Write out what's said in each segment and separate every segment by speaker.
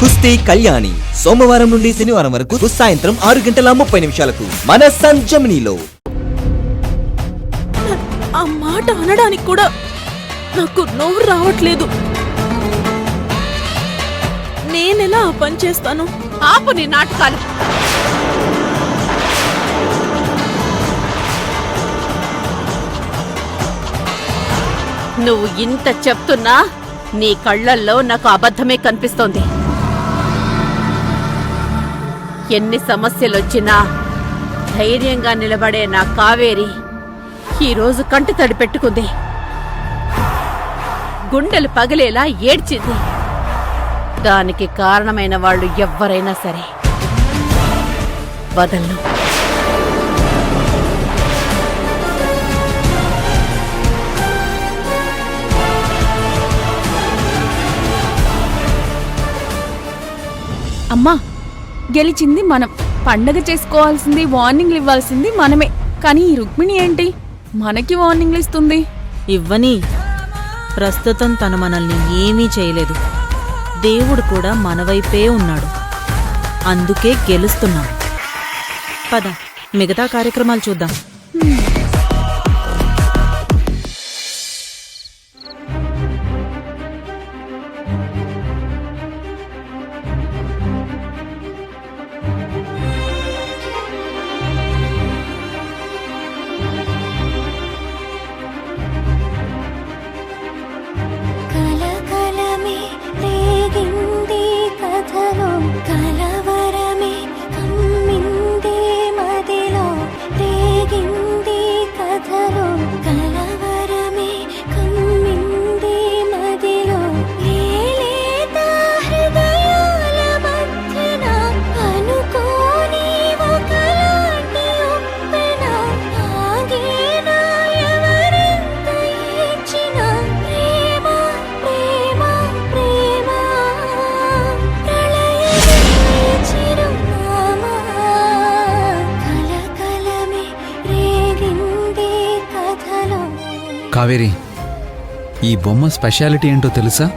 Speaker 1: కుస్తీ కళ్యాణి సోమవారం నుండి శనివారం వరకు సాయంత్రం 6:30 మన సన్ జెమినీలో.
Speaker 2: ఆ మాట అనడానికి కూడా నాకు నోరు రావట్లేదు. నేనెలా ఆ పని చేస్తాను?
Speaker 3: ఆపు నీ నాటకాలు. నువ్వు ఇంత చెప్తున్నా నీ కళ్ళల్లో నాకు అబద్ధమే కనిపిస్తోంది. ఎన్ని సమస్యలొచ్చినా ధైర్యంగా నిలబడే నా కావేరి ఈరోజు కంటి తడి పెట్టుకుంది. గుండెలు పగిలేలా ఏడ్చింది. దానికి కారణమైన వాళ్ళు ఎవ్వరైనా సరే వదలను.
Speaker 4: అమ్మా, గెలిచింది మనం. పండగ చేసుకోవాల్సింది, వార్నింగ్లు ఇవ్వాల్సింది మనమే. కానీ ఈ రుక్మిణి ఏంటి మనకి వార్నింగ్లు ఇస్తుంది?
Speaker 5: ఇవ్వని. ప్రస్తుతం తను మనల్ని ఏమీ చేయలేదు. దేవుడు కూడా మన వైపే ఉన్నాడు. అందుకే గెలుస్తున్నాం. పద, మిగతా కార్యక్రమాలు చూద్దాం.
Speaker 6: కావేరి, ఈ బొమ్మ స్పెషాలిటీ ఏంటో తెలుసా?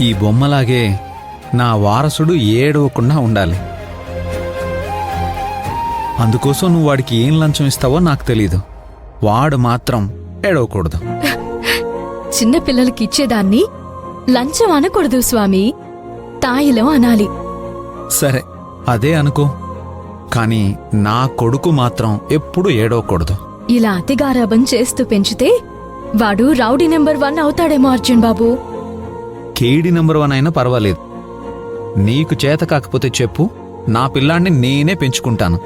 Speaker 6: ఈ బొమ్మలాగే నా వారసుడు ఏడవకుండా ఉండాలి. అందుకోసం నువ్వు వాడికి ఏం లంచం ఇస్తావో నాకు తెలీదు. వాడు మాత్రం ఏడవకూడదు.
Speaker 7: చిన్న పిల్లలకి ఇచ్చేదాన్ని లంచం అనకూడదు స్వామి, తాయిలం అనాలి.
Speaker 6: సరే, అదే అనుకో. కాని నా కొడుకు మాత్రం ఎప్పుడు ఏడవకూడదు.
Speaker 7: ఇలా అతిగారాబం చేస్తూ పెంచితే వాడు రౌడీ నెంబర్ 1 అవుతాడేమో అర్జున్ బాబు.
Speaker 6: కేడి నెంబర్ 1 అయినా పర్వాలేదు. నీకు చేత కాకపోతే చెప్పు, నా పిల్లాన్ని నేనే పెంచుకుంటాను.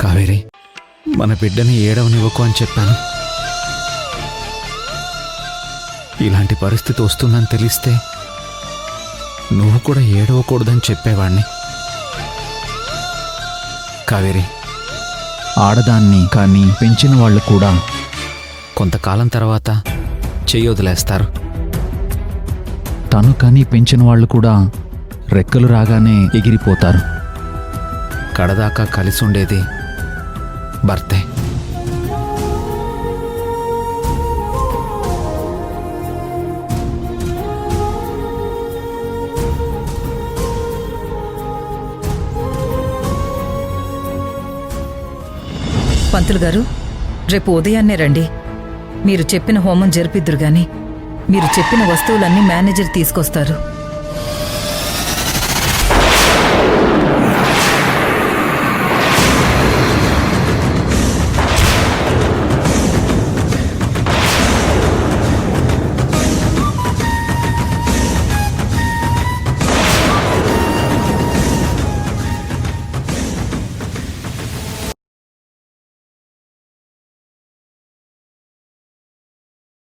Speaker 6: కావేరి, మన బిడ్డని ఏడవనివ్వకు అని చెప్పాను. ఇలాంటి పరిస్థితి వస్తుందని తెలిస్తే నువ్వు కూడా ఏడవకూడదని చెప్పేవాణ్ణి. కావేరి, ఆడదాన్ని కానీ పెంచిన వాళ్ళు కూడా కొంతకాలం తర్వాత చెయ్యొదిలేస్తారు. తను కానీ పెంచిన వాళ్ళు కూడా రెక్కలు రాగానే ఎగిరిపోతారు. కడదాకా కలిసి ఉండేది భర్తే.
Speaker 8: పంతులు గారు, రేపు ఉదయాన్నే రండి. మీరు చెప్పిన హోమం జరిపిద్దురు గాని మీరు చెప్పిన వస్తువులన్నీ మేనేజర్ తీసుకొస్తారు.